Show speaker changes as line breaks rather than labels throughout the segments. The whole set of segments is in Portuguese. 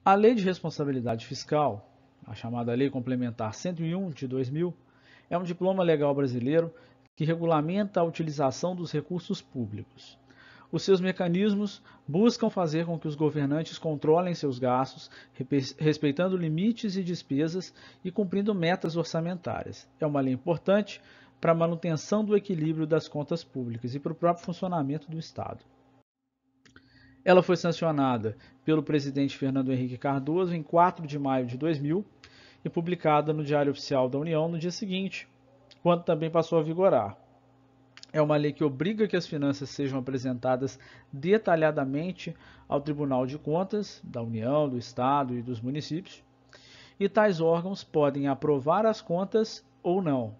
A Lei de Responsabilidade Fiscal, a chamada Lei Complementar 101 de 2000, é um diploma legal brasileiro que regulamenta a utilização dos recursos públicos. Os seus mecanismos buscam fazer com que os governantes controlem seus gastos, respeitando limites e despesas e cumprindo metas orçamentárias. É uma lei importante para a manutenção do equilíbrio das contas públicas e para o próprio funcionamento do Estado. Ela foi sancionada pelo presidente Fernando Henrique Cardoso em 4 de maio de 2000 e publicada no Diário Oficial da União no dia seguinte, quando também passou a vigorar. É uma lei que obriga que as finanças sejam apresentadas detalhadamente ao Tribunal de Contas da União, do Estado e dos municípios, e tais órgãos podem aprovar as contas ou não.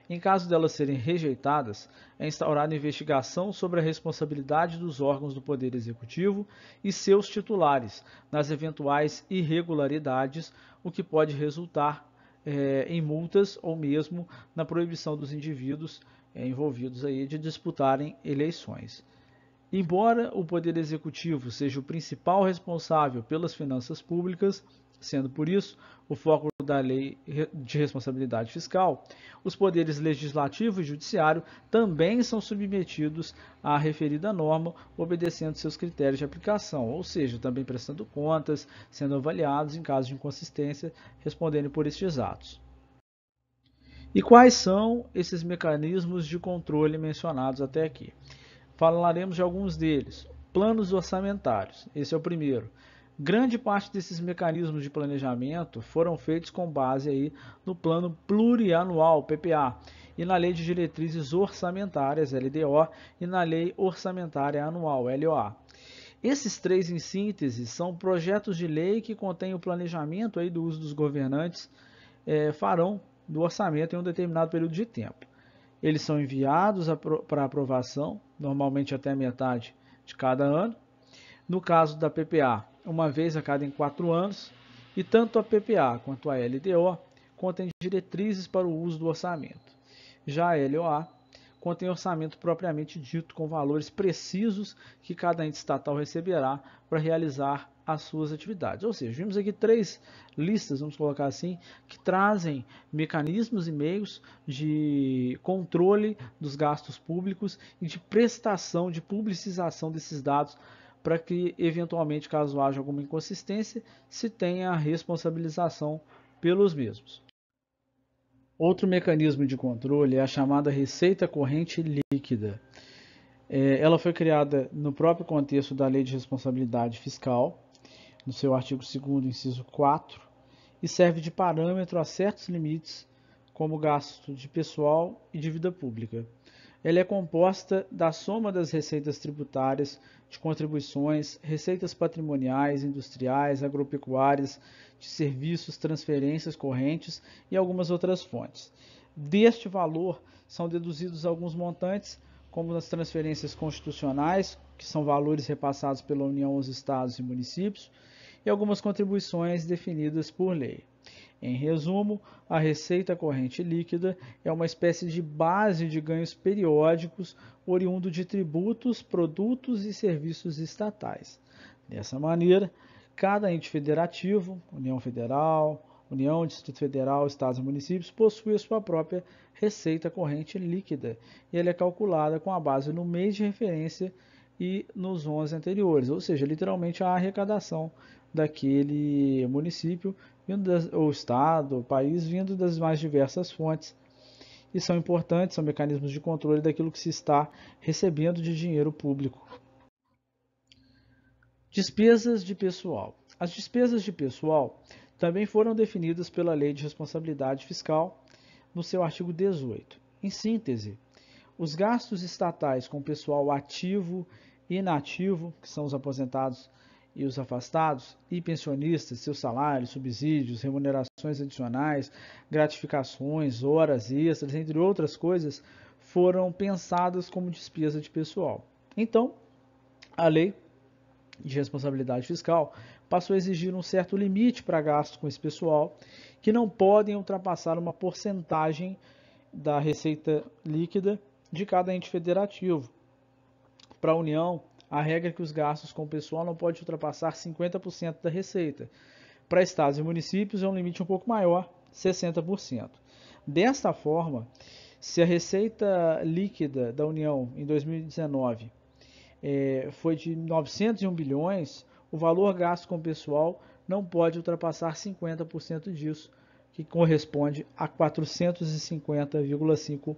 Em caso delas serem rejeitadas, é instaurada investigação sobre a responsabilidade dos órgãos do Poder Executivo e seus titulares nas eventuais irregularidades, o que pode resultar em multas ou mesmo na proibição dos indivíduos envolvidos aí de disputarem eleições. Embora o Poder Executivo seja o principal responsável pelas finanças públicas, sendo por isso o foco da Lei de Responsabilidade Fiscal, os poderes legislativo e judiciário também são submetidos à referida norma, obedecendo seus critérios de aplicação, ou seja, também prestando contas, sendo avaliados em caso de inconsistência, respondendo por estes atos. E quais são esses mecanismos de controle mencionados até aqui? Falaremos de alguns deles. Planos orçamentários, esse é o primeiro. Grande parte desses mecanismos de planejamento foram feitos com base aí no Plano Plurianual, PPA, e na Lei de Diretrizes Orçamentárias, LDO, e na Lei Orçamentária Anual, LOA. Esses três, em síntese, são projetos de lei que contêm o planejamento aí do uso dos governantes farão do orçamento em um determinado período de tempo. Eles são enviados para aprovação, normalmente até metade de cada ano. No caso da PPA, uma vez a cada 4 anos, e tanto a PPA quanto a LDO contêm diretrizes para o uso do orçamento. Já a LOA contém orçamento propriamente dito, com valores precisos que cada ente estatal receberá para realizar as suas atividades. Ou seja, vimos aqui 3 listas, vamos colocar assim, que trazem mecanismos e meios de controle dos gastos públicos e de prestação, de publicização desses dados para que, eventualmente, caso haja alguma inconsistência, se tenha a responsabilização pelos mesmos. Outro mecanismo de controle é a chamada receita corrente líquida. Ela foi criada no próprio contexto da Lei de Responsabilidade Fiscal, no seu artigo 2º, inciso 4, e serve de parâmetro a certos limites, como gasto de pessoal e dívida pública. Ela é composta da soma das receitas tributárias, de contribuições, receitas patrimoniais, industriais, agropecuárias, de serviços, transferências correntes e algumas outras fontes. Deste valor são deduzidos alguns montantes, como nas transferências constitucionais, que são valores repassados pela União aos estados e municípios, e algumas contribuições definidas por lei. Em resumo, a receita corrente líquida é uma espécie de base de ganhos periódicos oriundo de tributos, produtos e serviços estatais. Dessa maneira, cada ente federativo, União Federal, União, Distrito Federal, Estados e municípios, possui a sua própria receita corrente líquida e ela é calculada com a base no mês de referência e nos 11 anteriores, ou seja, literalmente a arrecadação daquele município ou estado, ou país, vindo das mais diversas fontes. E são importantes, são mecanismos de controle daquilo que se está recebendo de dinheiro público. Despesas de pessoal. As despesas de pessoal também foram definidas pela Lei de Responsabilidade Fiscal no seu artigo 18. Em síntese, os gastos estatais com pessoal ativo e inativo, que são os aposentados e os afastados, e pensionistas, seus salários, subsídios, remunerações adicionais, gratificações, horas extras, entre outras coisas, foram pensadas como despesa de pessoal. Então, a Lei de Responsabilidade Fiscal passou a exigir um certo limite para gastos com esse pessoal, que não podem ultrapassar uma porcentagem da receita líquida de cada ente federativo. Para a União, A regra é que os gastos com o pessoal não podem ultrapassar 50% da receita. Para estados e municípios é um limite um pouco maior, 60%. Desta forma, se a receita líquida da União em 2019 foi de 901 bilhões, o valor gasto com o pessoal não pode ultrapassar 50% disso, que corresponde a 450,5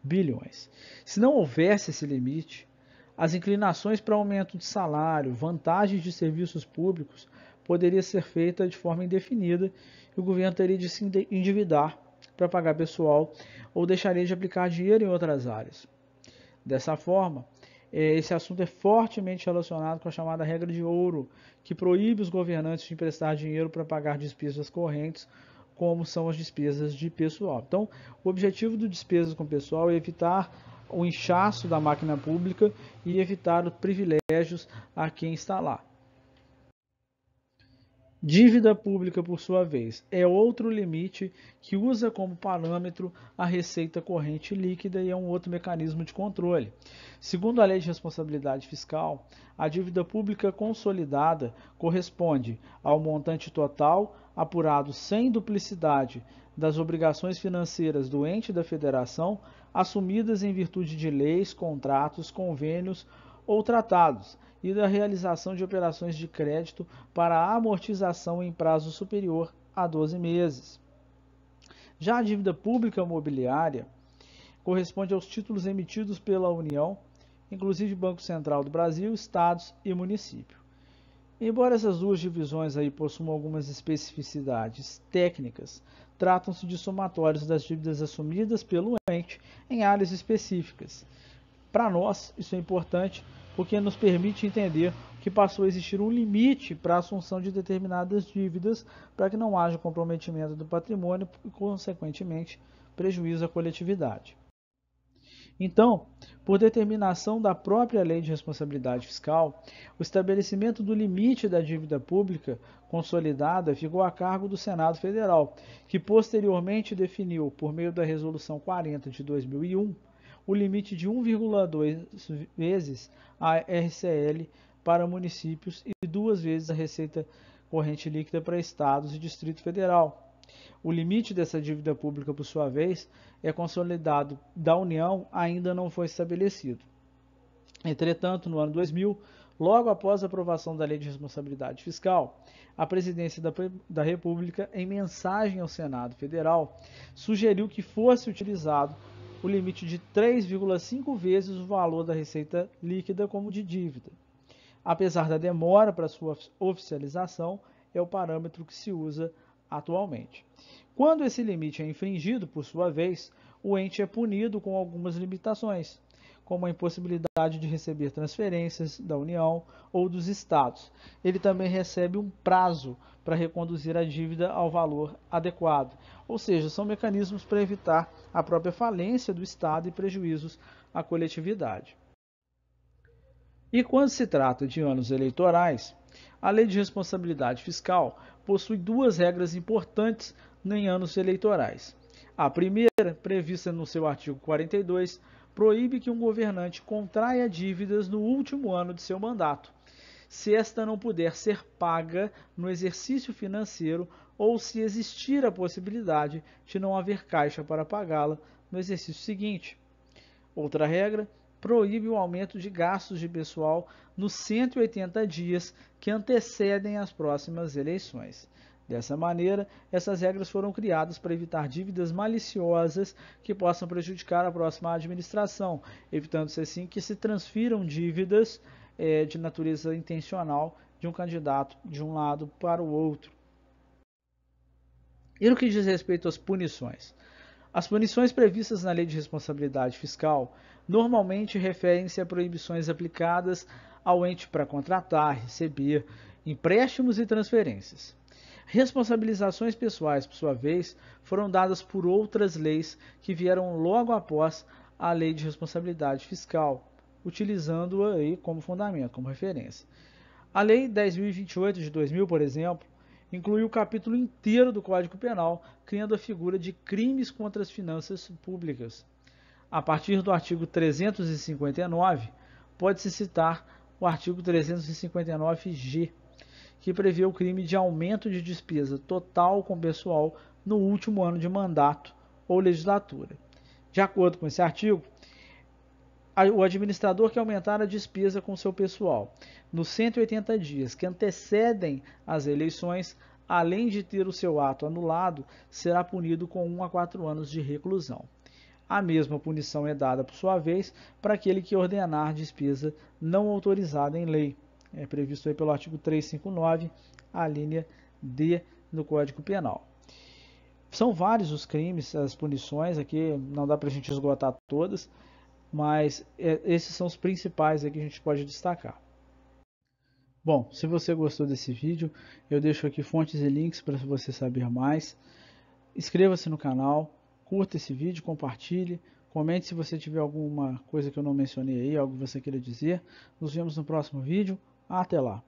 bilhões. Se não houvesse esse limite, as inclinações para aumento de salário, vantagens de serviços públicos, poderia ser feita de forma indefinida e o governo teria de se endividar para pagar pessoal ou deixaria de aplicar dinheiro em outras áreas. Dessa forma, esse assunto é fortemente relacionado com a chamada regra de ouro, que proíbe os governantes de emprestar dinheiro para pagar despesas correntes, como são as despesas de pessoal. Então, o objetivo do despesas com pessoal é evitar o inchaço da máquina pública e evitar os privilégios a quem está lá. Dívida pública, por sua vez, é outro limite que usa como parâmetro a receita corrente líquida e é um outro mecanismo de controle. Segundo a Lei de Responsabilidade Fiscal, a dívida pública consolidada corresponde ao montante total apurado sem duplicidade das obrigações financeiras do ente da federação assumidas em virtude de leis, contratos, convênios ou tratados, e da realização de operações de crédito para a amortização em prazo superior a 12 meses. Já a dívida pública mobiliária corresponde aos títulos emitidos pela União, inclusive Banco Central do Brasil, estados e município. Embora essas duas divisões aí possuam algumas especificidades técnicas, tratam-se de somatórios das dívidas assumidas pelo ente em áreas específicas. Para nós, isso é importante porque nos permite entender que passou a existir um limite para a assunção de determinadas dívidas para que não haja comprometimento do patrimônio e, consequentemente, prejuízo à coletividade. Então, por determinação da própria Lei de Responsabilidade Fiscal, o estabelecimento do limite da dívida pública consolidada ficou a cargo do Senado Federal, que posteriormente definiu, por meio da Resolução 40 de 2001, o limite de 1,2 vezes a RCL para municípios e 2 vezes a receita corrente líquida para estados e Distrito Federal. O limite dessa dívida pública, por sua vez, consolidado da União ainda não foi estabelecido. Entretanto, no ano 2000, logo após a aprovação da Lei de Responsabilidade Fiscal, a Presidência da República, em mensagem ao Senado Federal, sugeriu que fosse utilizado o limite de 3,5 vezes o valor da receita líquida como de dívida. Apesar da demora para sua oficialização, é o parâmetro que se usa atualmente. Quando esse limite é infringido, por sua vez, o ente é punido com algumas limitações, como a impossibilidade de receber transferências da União ou dos estados. Ele também recebe um prazo para reconduzir a dívida ao valor adequado, ou seja, são mecanismos para evitar a própria falência do Estado e prejuízos à coletividade. E quando se trata de anos eleitorais, a Lei de Responsabilidade Fiscal possui duas regras importantes em anos eleitorais. A primeira, prevista no seu artigo 42, proíbe que um governante contraia dívidas no último ano de seu mandato, se esta não puder ser paga no exercício financeiro ou se existir a possibilidade de não haver caixa para pagá-la no exercício seguinte. Outra regra proíbe o aumento de gastos de pessoal nos 180 dias que antecedem as próximas eleições. Dessa maneira, essas regras foram criadas para evitar dívidas maliciosas que possam prejudicar a próxima administração, evitando-se assim que se transfiram dívidas de natureza intencional de um candidato de um lado para o outro. E no que diz respeito às punições? As punições previstas na Lei de Responsabilidade Fiscal normalmente referem-se a proibições aplicadas ao ente para contratar, receber empréstimos e transferências. Responsabilizações pessoais, por sua vez, foram dadas por outras leis que vieram logo após a Lei de Responsabilidade Fiscal, utilizando-a aí como fundamento, como referência. A Lei 10.028 de 2000, por exemplo, incluiu o capítulo inteiro do Código Penal, criando a figura de crimes contra as finanças públicas. A partir do artigo 359, pode-se citar o artigo 359-G, que prevê o crime de aumento de despesa total com pessoal no último ano de mandato ou legislatura. De acordo com esse artigo, o administrador que aumentar a despesa com seu pessoal nos 180 dias que antecedem as eleições, além de ter o seu ato anulado, será punido com 1 a 4 anos de reclusão. A mesma punição é dada, por sua vez, para aquele que ordenar despesa não autorizada em lei. É previsto aí pelo artigo 359, a linha D do Código Penal. São vários os crimes, as punições, aqui não dá para a gente esgotar todas, mas esses são os principais aqui que a gente pode destacar. Bom, se você gostou desse vídeo, eu deixo aqui fontes e links para você saber mais. Inscreva-se no canal, curta esse vídeo, compartilhe, comente se você tiver alguma coisa que eu não mencionei aí, algo que você queira dizer. Nos vemos no próximo vídeo. Até lá!